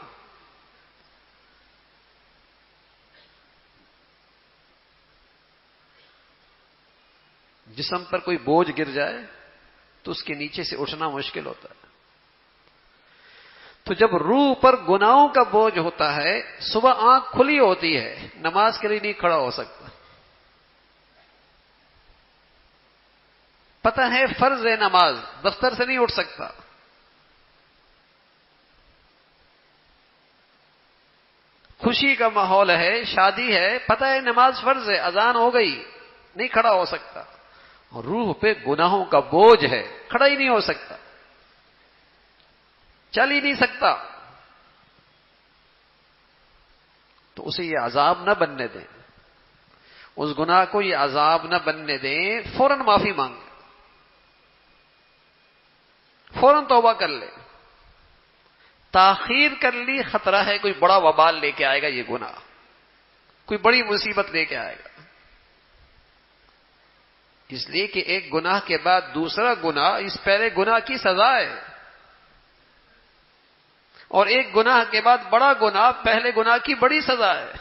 Speaker 1: جسم پر کوئی بوجھ گر جائے تو اس کے نیچے سے اٹھنا مشکل ہوتا ہے. تو جب روح پر گناہوں کا بوجھ ہوتا ہے، صبح آنکھ کھلی ہوتی ہے، نماز کے لیے نہیں کھڑا ہو سکتا. پتہ ہے فرض ہے نماز، دفتر سے نہیں اٹھ سکتا. خوشی کا ماحول ہے، شادی ہے، پتہ ہے نماز فرض ہے، اذان ہو گئی، نہیں کھڑا ہو سکتا. روح پہ گناہوں کا بوجھ ہے، کھڑا ہی نہیں ہو سکتا، چل ہی نہیں سکتا. تو اسے یہ عذاب نہ بننے دیں، اس گناہ کو یہ عذاب نہ بننے دیں. فوراً معافی مانگیں، فوراً توبہ کر لے. تاخیر کر لی خطرہ ہے کوئی بڑا وبال لے کے آئے گا، یہ گناہ کوئی بڑی مصیبت لے کے آئے گا. اس لیے کہ ایک گناہ کے بعد دوسرا گناہ اس پہلے گناہ کی سزا ہے. اور ایک گناہ کے بعد بڑا گناہ پہلے گناہ کی بڑی سزا ہے.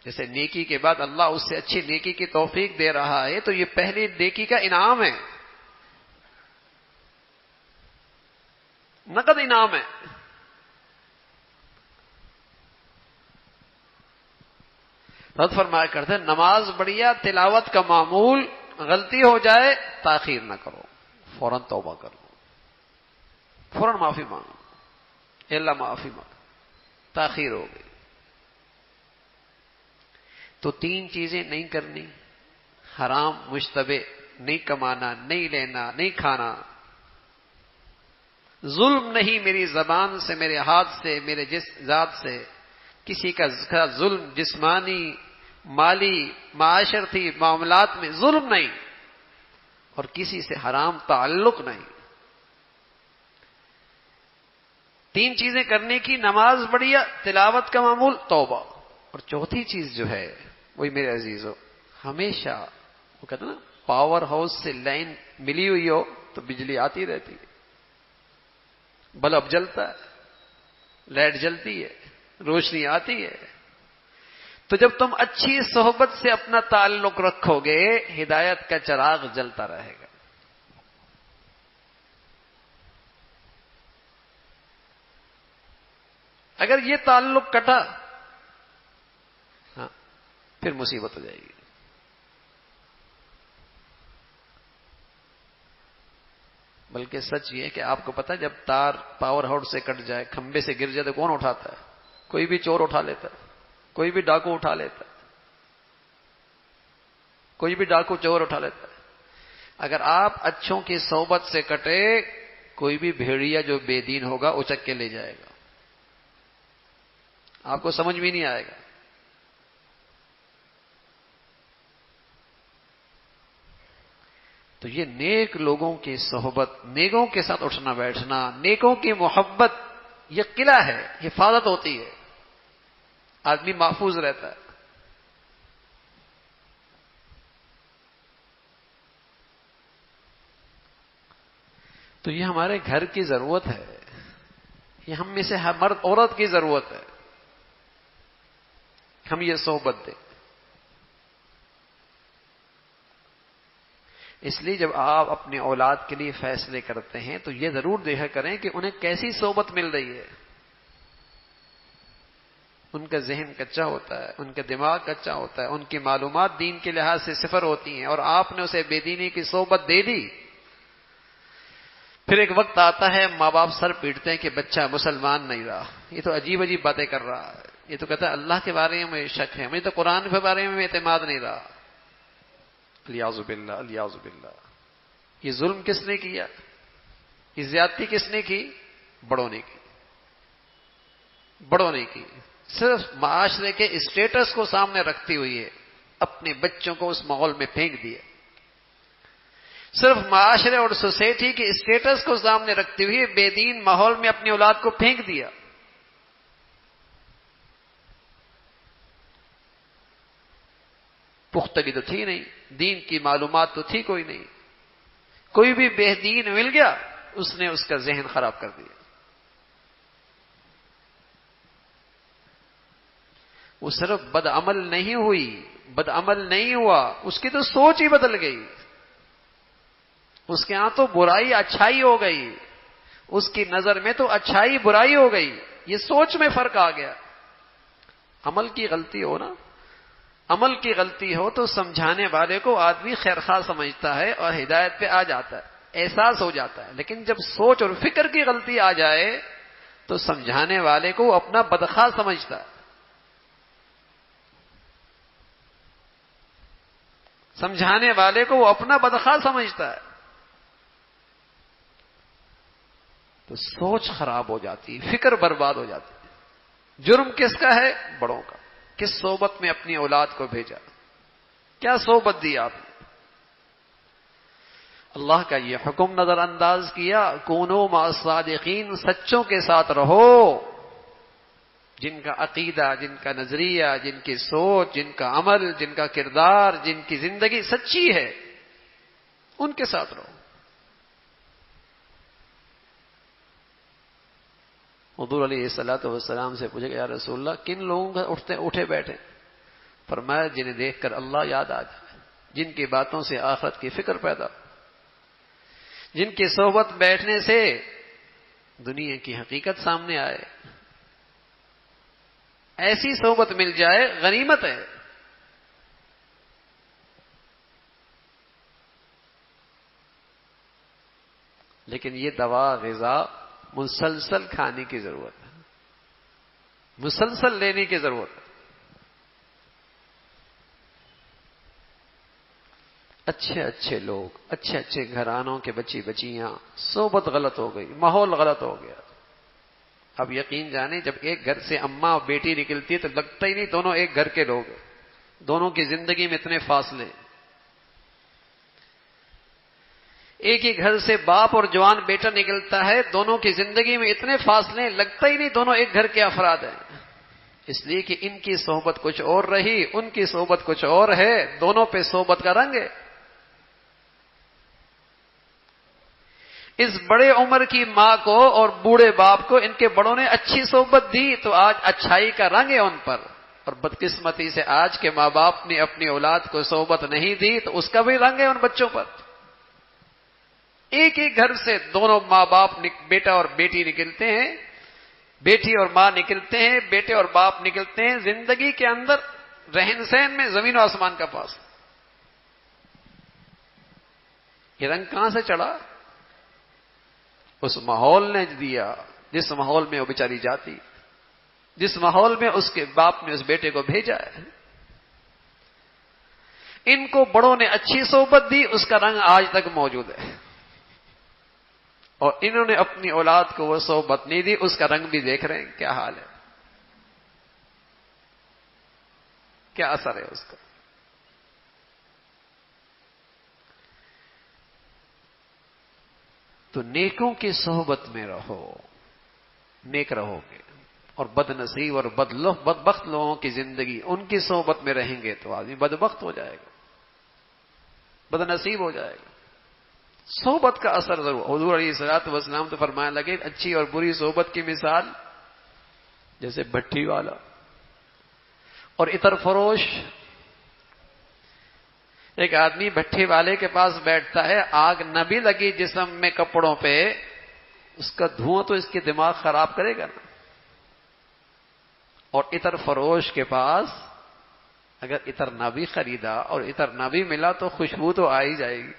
Speaker 1: جیسے نیکی کے بعد اللہ اس سے اچھی نیکی کی توفیق دے رہا ہے تو یہ پہلی نیکی کا انعام ہے، نقد انعام ہے. حضرت فرمایا کرتے ہیں نماز بڑھیا، تلاوت کا معمول، غلطی ہو جائے تاخیر نہ کرو، فوراً توبہ کر لو، فوراً معافی مانگو، اے اللہ معافی مانگو، تاخیر ہو گئی. تو 3 چیزیں نہیں کرنی، حرام مشتبہ نہیں کمانا، نہیں لینا، نہیں کھانا، ظلم نہیں میری زبان سے، میرے ہاتھ سے، میرے ذات سے، کسی کا ظلم جسمانی، مالی، معاشرتی معاملات میں ظلم نہیں، اور کسی سے حرام تعلق نہیں. 3 چیزیں کرنے کی، نماز بڑھیا، تلاوت کا معمول، توبہ. اور چوتھی چیز جو ہے وہی میرے عزیزو، ہمیشہ وہ کہتے ہیں نا پاور ہاؤس سے لائن ملی ہوئی ہو تو بجلی آتی رہتی ہے، بلب جلتا ہے، لائٹ جلتی ہے، روشنی آتی ہے. تو جب تم اچھی صحبت سے اپنا تعلق رکھو گے ہدایت کا چراغ جلتا رہے گا. اگر یہ تعلق کٹا ہاں پھر مصیبت ہو جائے گی. بلکہ سچ یہ ہے کہ آپ کو پتا جب تار پاور ہاؤس سے کٹ جائے، کھمبے سے گر جائے تو کون اٹھاتا ہے؟ کوئی بھی چور اٹھا لیتا ہے، کوئی بھی ڈاکو اٹھا لیتا ہے، کوئی بھی ڈاکو چور اٹھا لیتا ہے. اگر آپ اچھوں کی صحبت سے کٹے، کوئی بھی بھیڑیا جو بے دین ہوگا اچک کے لے جائے گا، آپ کو سمجھ بھی نہیں آئے گا. تو یہ نیک لوگوں کی صحبت، نیکوں کے ساتھ اٹھنا بیٹھنا، نیکوں کی محبت، یہ قلعہ ہے، حفاظت ہوتی ہے، آدمی محفوظ رہتا ہے. تو یہ ہمارے گھر کی ضرورت ہے، یہ ہم میں سے ہر مرد عورت کی ضرورت ہے، ہم یہ صحبت دیں. اس لیے جب آپ اپنے اولاد کے لیے فیصلے کرتے ہیں تو یہ ضرور دیکھا کریں کہ انہیں کیسی صحبت مل رہی ہے. ان کا ذہن کچا ہوتا ہے، ان کا دماغ کچا ہوتا ہے، ان کی معلومات دین کے لحاظ سے صفر ہوتی ہیں، اور آپ نے اسے بے دینی کی صحبت دے دی. پھر ایک وقت آتا ہے ماں باپ سر پیٹتے ہیں کہ بچہ مسلمان نہیں رہا، یہ تو عجیب عجیب باتیں کر رہا ہے، یہ تو کہتا ہے اللہ کے بارے میں شک ہے، مجھے تو قرآن کے بارے میں اعتماد نہیں رہا. الیاذ باللہ، الیاذ باللہ. یہ ظلم کس نے کیا؟ یہ زیادتی کس نے کی؟ بڑوں نے کی، بڑوں نے کی. صرف معاشرے کے اسٹیٹس کو سامنے رکھتی ہوئی ہے اپنے بچوں کو اس ماحول میں پھینک دیا. صرف معاشرے اور سوسائٹی کے اسٹیٹس کو سامنے رکھتے ہوئے بے دین ماحول میں اپنی اولاد کو پھینک دیا. پختگی تو تھی نہیں، دین کی معلومات تو تھی کوئی نہیں، کوئی بھی بے دین مل گیا اس نے اس کا ذہن خراب کر دیا. وہ صرف بد عمل نہیں ہوئی، بد عمل نہیں ہوا، اس کی تو سوچ ہی بدل گئی. اس کے ہاں تو برائی اچھائی ہو گئی، اس کی نظر میں تو اچھائی برائی ہو گئی. یہ سوچ میں فرق آ گیا. عمل کی غلطی ہو نا، عمل کی غلطی ہو تو سمجھانے والے کو آدمی خیرخواہ سمجھتا ہے اور ہدایت پہ آ جاتا ہے، احساس ہو جاتا ہے. لیکن جب سوچ اور فکر کی غلطی آ جائے تو سمجھانے والے کو اپنا بدخواہ سمجھتا ہے، سمجھانے والے کو وہ اپنا بدخواہ سمجھتا ہے. تو سوچ خراب ہو جاتی، فکر برباد ہو جاتی. جرم کس کا ہے؟ بڑوں کا. کس صحبت میں اپنی اولاد کو بھیجا، کیا صحبت دی آپ نے؟ اللہ کا یہ حکم نظر انداز کیا، کونوا مع الصادقین، سچوں کے ساتھ رہو، جن کا عقیدہ، جن کا نظریہ، جن کی سوچ، جن کا عمل، جن کا کردار، جن کی زندگی سچی ہے، ان کے ساتھ رہو. حضور علیہ الصلوۃ والسلام سے پوچھا کہ یا رسول اللہ کن لوگوں کا اٹھے بیٹھے؟ فرمایا جنہیں دیکھ کر اللہ یاد آ جائے، جن کی باتوں سے آخرت کی فکر پیدا، جن کی صحبت بیٹھنے سے دنیا کی حقیقت سامنے آئے، ایسی صحبت مل جائے غنیمت ہے۔ لیکن یہ دوا غذا مسلسل کھانے کی ضرورت ہے، مسلسل لینے کی ضرورت ہے۔ اچھے اچھے لوگ، اچھے اچھے گھرانوں کے بچی بچیاں، صحبت غلط ہو گئی، ماحول غلط ہو گیا۔ اب یقین جانیں جب ایک گھر سے اماں اور بیٹی نکلتی ہے تو لگتا ہی نہیں دونوں ایک گھر کے لوگ ہیں، دونوں کی زندگی میں اتنے فاصلے۔ ایک ہی گھر سے باپ اور جوان بیٹا نکلتا ہے، دونوں کی زندگی میں اتنے فاصلے، لگتا ہی نہیں دونوں ایک گھر کے افراد ہیں، اس لیے کہ ان کی صحبت کچھ اور رہی، ان کی صحبت کچھ اور ہے، دونوں پہ صحبت کا رنگ ہے۔ اس بڑے عمر کی ماں کو اور بوڑھے باپ کو ان کے بڑوں نے اچھی صحبت دی تو آج اچھائی کا رنگ ہے ان پر، اور بدقسمتی سے آج کے ماں باپ نے اپنی اولاد کو صحبت نہیں دی تو اس کا بھی رنگ ہے ان بچوں پر۔ ایک ہی گھر سے دونوں ماں باپ بیٹا اور بیٹی نکلتے ہیں، بیٹی اور ماں نکلتے ہیں، بیٹے اور باپ نکلتے ہیں، زندگی کے اندر رہن سہن میں زمین و آسمان کا فاصلہ۔ یہ رنگ کہاں سے چڑھا؟ اس ماحول نے دیا جس ماحول میں وہ بیچاری جاتی، جس ماحول میں اس کے باپ نے اس بیٹے کو بھیجا ہے۔ ان کو بڑوں نے اچھی صحبت دی، اس کا رنگ آج تک موجود ہے، اور انہوں نے اپنی اولاد کو وہ صحبت نہیں دی، اس کا رنگ بھی دیکھ رہے ہیں کیا حال ہے، کیا اثر ہے اس کا۔ تو نیکوں کی صحبت میں رہو، نیک رہو گے، اور بد نصیب اور بدبخت لوگوں کی زندگی ان کی صحبت میں رہیں گے تو آدمی بدبخت ہو جائے گا، بد نصیب ہو جائے گا۔ صحبت کا اثر ضرور۔ حضور علیہ الصلوۃ والسلام تو فرمانے لگے اچھی اور بری صحبت کی مثال جیسے بھٹی والا اور عطر فروش۔ ایک آدمی بھٹی والے کے پاس بیٹھتا ہے، آگ نہ بھی لگی جسم میں کپڑوں پہ، اس کا دھواں تو اس کے دماغ خراب کرے گا نا۔ اور عطر فروش کے پاس اگر عطر نہ بھی خریدا اور عطر نہ بھی ملا تو خوشبو تو آ ہی جائے گی۔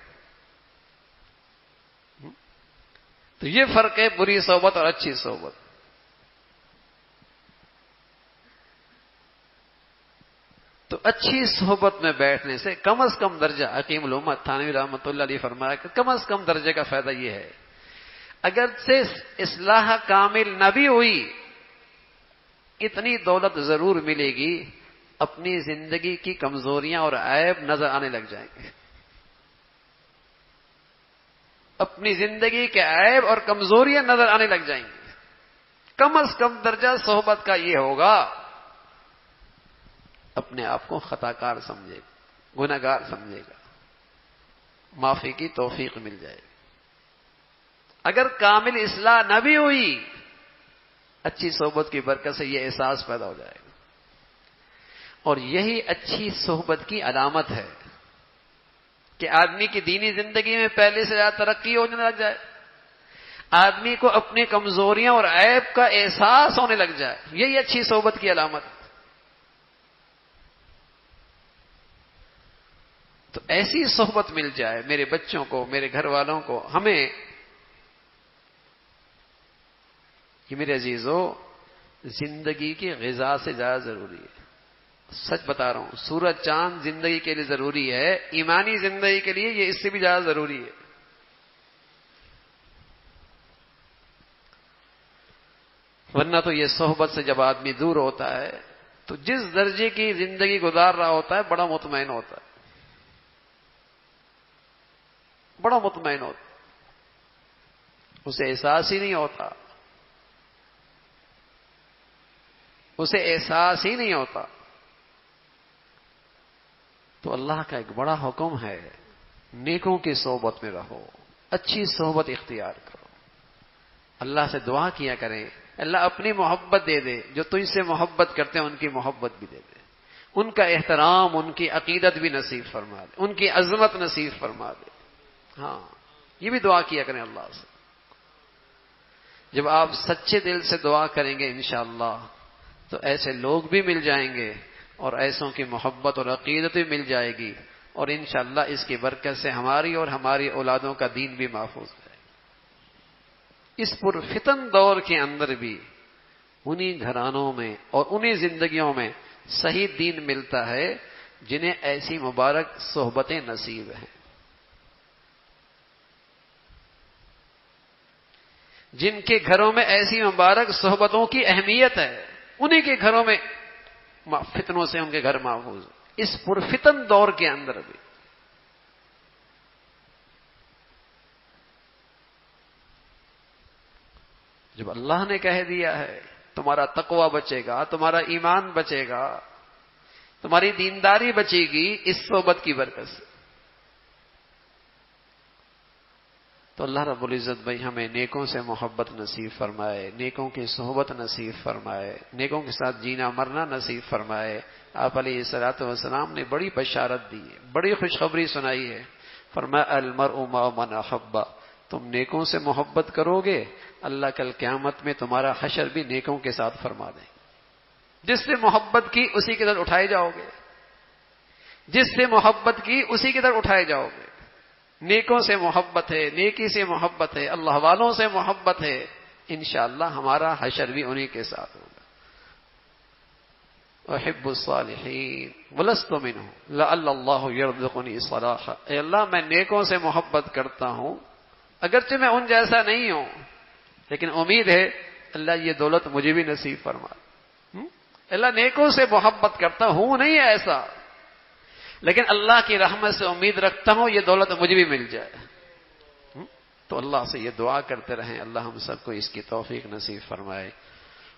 Speaker 1: تو یہ فرق ہے بری صحبت اور اچھی صحبت۔ تو اچھی صحبت میں بیٹھنے سے کم از کم درجہ، حکیم الامت تھانوی رحمۃ اللہ علیہ فرمایا کہ کم از کم درجے کا فائدہ یہ ہے، اگر سے اصلاح کامل نہ بھی ہوئی اتنی دولت ضرور ملے گی، اپنی زندگی کی کمزوریاں اور عیب نظر آنے لگ جائیں گے، اپنی زندگی کے عیب اور کمزوریاں نظر آنے لگ جائیں گی۔ کم از کم درجہ صحبت کا یہ ہوگا، اپنے آپ کو خطا کار سمجھے گا، گناہ گار سمجھے گا، معافی کی توفیق مل جائے گی۔ اگر کامل اصلاح نہ بھی ہوئی، اچھی صحبت کی برکت سے یہ احساس پیدا ہو جائے گا، اور یہی اچھی صحبت کی علامت ہے کہ آدمی کی دینی زندگی میں پہلے سے زیادہ ترقی ہونے لگ جائے، آدمی کو اپنی کمزوریاں اور عیب کا احساس ہونے لگ جائے، یہی اچھی صحبت کی علامت ہے۔ تو ایسی صحبت مل جائے میرے بچوں کو، میرے گھر والوں کو، ہمیں یہ میرے عزیزو زندگی کی غذا سے زیادہ ضروری ہے۔ سچ بتا رہا ہوں، سورج چاند زندگی کے لیے ضروری ہے، ایمانی زندگی کے لیے یہ اس سے بھی زیادہ ضروری ہے۔ ورنہ تو یہ صحبت سے جب آدمی دور ہوتا ہے تو جس درجے کی زندگی گزار رہا ہوتا ہے بڑا مطمئن ہوتا ہے، بڑا مطمئن ہوتا، اسے احساس ہی نہیں ہوتا، اسے احساس ہی نہیں ہوتا۔ تو اللہ کا ایک بڑا حکم ہے، نیکوں کی صحبت میں رہو، اچھی صحبت اختیار کرو، اللہ سے دعا کیا کریں اللہ اپنی محبت دے دے، جو تجھ سے محبت کرتے ہیں ان کی محبت بھی دے دے، ان کا احترام، ان کی عقیدت بھی نصیب فرما دے، ان کی عظمت نصیب فرما دے۔ ہاں، یہ بھی دعا کیا کریں اللہ سے۔ جب آپ سچے دل سے دعا کریں گے انشاءاللہ تو ایسے لوگ بھی مل جائیں گے اور ایسوں کی محبت اور عقیدت بھی مل جائے گی، اور انشاءاللہ اس کی برکت سے ہماری اور ہماری اولادوں کا دین بھی محفوظ ہے۔ اس پرفتن دور کے اندر بھی انہی گھرانوں میں اور انہی زندگیوں میں صحیح دین ملتا ہے جنہیں ایسی مبارک صحبتیں نصیب ہیں، جن کے گھروں میں ایسی مبارک صحبتوں کی اہمیت ہے، انہی کے گھروں میں فتنوں سے ان کے گھر محفوظ ہیں، اس پرفتن دور کے اندر بھی۔ جب اللہ نے کہہ دیا ہے تمہارا تقوی بچے گا، تمہارا ایمان بچے گا، تمہاری دینداری بچے گی اس صحبت کی برکت سے، تو اللہ رب العزت بھائی ہمیں نیکوں سے محبت نصیب فرمائے، نیکوں کی صحبت نصیب فرمائے، نیکوں کے ساتھ جینا مرنا نصیب فرمائے۔ آپ علیہ الصلوۃ والسلام نے بڑی بشارت دی ہے، بڑی خوشخبری سنائی ہے، فرمایا المرء مع من احب، تم نیکوں سے محبت کرو گے اللہ کل قیامت میں تمہارا حشر بھی نیکوں کے ساتھ فرما دیں۔ جس سے محبت کی اسی کی طرف اٹھائے جاؤ گے، جس سے محبت کی اسی کی طرف اٹھائے جاؤ گے۔ نیکوں سے محبت ہے، نیکی سے محبت ہے، اللہ والوں سے محبت ہے، انشاءاللہ ہمارا حشر بھی انہی کے ساتھ ہوگا۔ احب الصالحین ولست منهم لعل اللہ یرزقنی صلاحا، اے اللہ میں نیکوں سے محبت کرتا ہوں، اگرچہ میں ان جیسا نہیں ہوں لیکن امید ہے اللہ یہ دولت مجھے بھی نصیب فرما۔ اللہ نیکوں سے محبت کرتا ہوں نہیں ایسا، لیکن اللہ کی رحمت سے امید رکھتا ہوں یہ دولت مجھے بھی مل جائے۔ تو اللہ سے یہ دعا کرتے رہیں، اللہ ہم سب کو اس کی توفیق نصیب فرمائے۔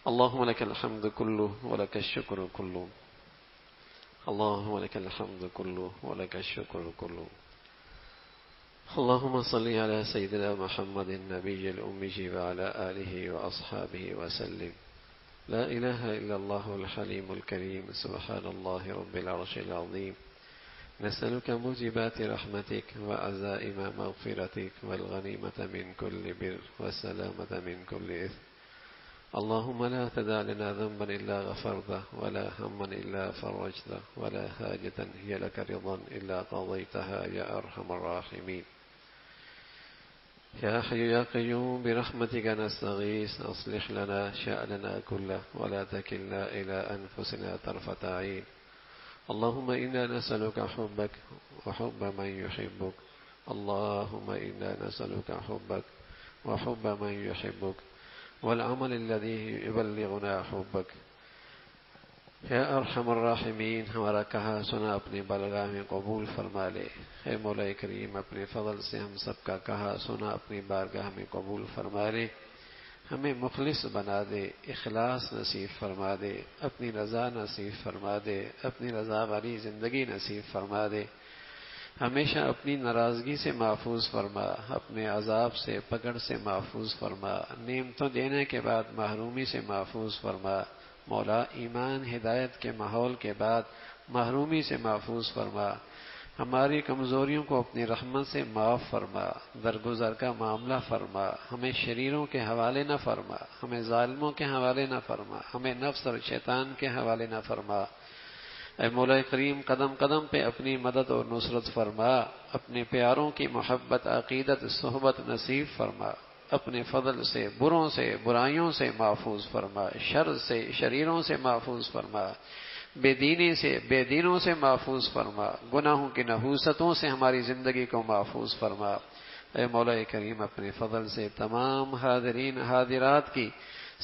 Speaker 1: اللہم لک الحمد کلہ ولک الشکر کلہ، اللہم لک الحمد کلہ ولک الشکر کلہ۔ اللہم صلی علی سیدنا محمد النبی الأمی وعلی آلہ واصحابہ وسلم۔ لا الہ الا اللہ الحلیم الکریم، سبحان اللہ رب العرش العظیم۔ نسألك موجبات رحمتك وعزائم مغفرتك والغنيمة من كل بر والسلامة من كل إثم. اللهم لا تدع لنا ذنبا إلا غفرته ولا هما إلا فرجته ولا حاجة هي لك رضا إلا قضيتها يا أرحم الراحمين. يا حي يا قيوم برحمتك نستغيث، أصلح لنا شأننا كله ولا تكلنا إلى أنفسنا طرفة عين. اللهم إنا نسألك حبك وحب من يحبك، اللهم إنا نسألك حبك وحب من يحبك والعمل الذي يبلغنا حبك یا ارحم الراحمین۔ ہمارا کہا سنا اپنی بارگاہ میں قبول فرما لے، اے مولا کریم اپنے فضل سے ہم سب کا کہا سنا اپنی بارگاہ میں قبول فرما لے، ہمیں مخلص بنا دے، اخلاص نصیب فرما دے، اپنی رضا نصیب فرما دے، اپنی رضا والی زندگی نصیب فرما دے، ہمیشہ اپنی ناراضگی سے محفوظ فرما، اپنے عذاب سے پکڑ سے محفوظ فرما، نعمتوں دینے کے بعد محرومی سے محفوظ فرما، مولا ایمان ہدایت کے ماحول کے بعد محرومی سے محفوظ فرما، ہماری کمزوریوں کو اپنی رحمت سے معاف فرما، درگزر کا معاملہ فرما، ہمیں شریروں کے حوالے نہ فرما، ہمیں ظالموں کے حوالے نہ فرما، ہمیں نفس اور شیطان کے حوالے نہ فرما۔ اے مولا کریم قدم قدم پہ اپنی مدد اور نصرت فرما، اپنے پیاروں کی محبت عقیدت صحبت نصیب فرما، اپنے فضل سے بروں سے برائیوں سے محفوظ فرما، شر سے شریروں سے محفوظ فرما، بے دینی سے بے دینوں سے محفوظ فرما، گناہوں کی نحوستوں سے ہماری زندگی کو محفوظ فرما۔ اے مولا کریم اپنے فضل سے تمام حاضرین حاضرات کی،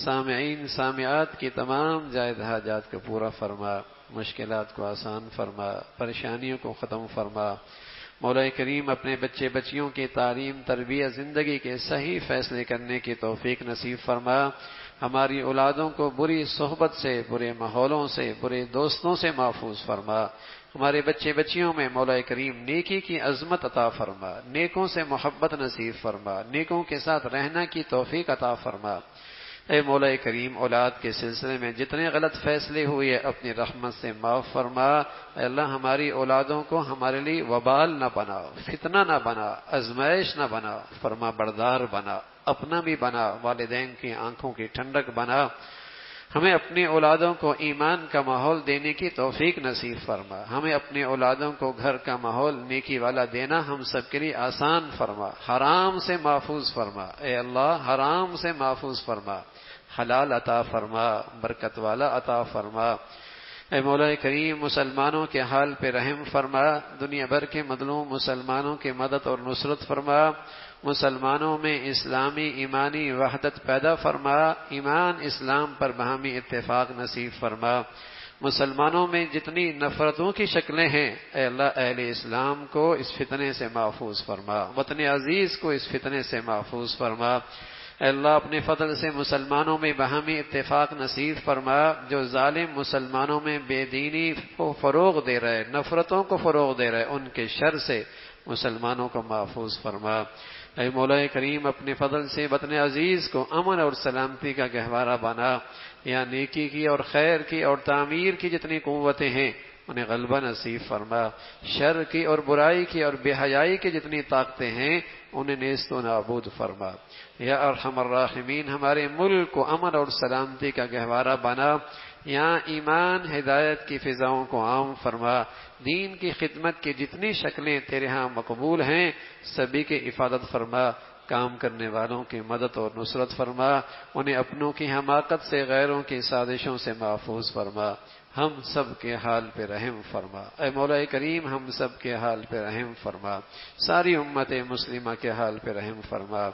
Speaker 1: سامعین سامعات کی تمام جائز حاجات کو پورا فرما، مشکلات کو آسان فرما، پریشانیوں کو ختم فرما۔ مولا کریم اپنے بچے بچیوں کی تعلیم تربیت زندگی کے صحیح فیصلے کرنے کی توفیق نصیب فرما، ہماری اولادوں کو بری صحبت سے برے ماحولوں سے برے دوستوں سے محفوظ فرما، ہمارے بچے بچیوں میں مولا کریم نیکی کی عظمت عطا فرما، نیکوں سے محبت نصیب فرما، نیکوں کے ساتھ رہنا کی توفیق عطا فرما۔ اے مولا کریم اولاد کے سلسلے میں جتنے غلط فیصلے ہوئے اپنی رحمت سے معاف فرما۔ اے اللہ ہماری اولادوں کو ہمارے لیے وبال نہ بناؤ، فتنہ نہ بنا، آزمائش نہ بنا، فرما بردار بنا، اپنا بھی بنا، والدین کی آنکھوں کی ٹھنڈک بنا۔ ہمیں اپنی اولادوں کو ایمان کا ماحول دینے کی توفیق نصیب فرما۔ ہمیں اپنی اولادوں کو گھر کا ماحول نیکی والا دینا ہم سب کے لیے آسان فرما۔ حرام سے محفوظ فرما، اے اللہ حرام سے محفوظ فرما، حلال عطا فرما، برکت والا عطا فرما۔ اے مولا کریم مسلمانوں کے حال پہ رحم فرما، دنیا بھر کے مظلوم مسلمانوں کی مدد اور نصرت فرما، مسلمانوں میں اسلامی ایمانی وحدت پیدا فرما، ایمان اسلام پر باہمی اتفاق نصیب فرما۔ مسلمانوں میں جتنی نفرتوں کی شکلیں ہیں اے اللہ اہل اسلام کو اس فتنے سے محفوظ فرما، وطن عزیز کو اس فتنے سے محفوظ فرما۔ اے اللہ اپنے فضل سے مسلمانوں میں باہمی اتفاق نصیب فرما، جو ظالم مسلمانوں میں بے دینی کو فروغ دے رہے، نفرتوں کو فروغ دے رہے، ان کے شر سے مسلمانوں کو محفوظ فرما۔ اے مولا کریم اپنے فضل سے وطن عزیز کو امن اور سلامتی کا گہوارہ بنا، یا نیکی کی اور خیر کی اور تعمیر کی جتنی قوتیں ہیں انہیں غلبہ نصیب فرما، شر کی اور برائی کی اور بے حیائی کی جتنی طاقتیں ہیں انہیں نیست و نابود فرما۔ یا ارحم الراحمین ہمارے ملک کو امن اور سلامتی کا گہوارہ بنا، یہاں ایمان ہدایت کی فضاؤں کو عام فرما، دین کی خدمت کی جتنی شکلیں تیرے ہاں مقبول ہیں سبھی کی افادت فرما، کام کرنے والوں کی مدد اور نصرت فرما، انہیں اپنوں کی حماقت سے غیروں کی سازشوں سے محفوظ فرما، ہم سب کے حال پہ رحم فرما۔ اے مولا کریم ہم سب کے حال پہ رحم فرما، ساری امت مسلمہ کے حال پہ رحم فرما۔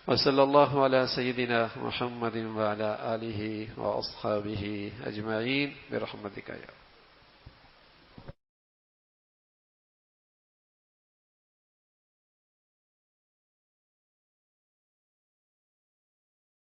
Speaker 1: وصلی اللہ علی سیدنا محمد وعلی آلہ واصحابہ اجمعین برحمتک یا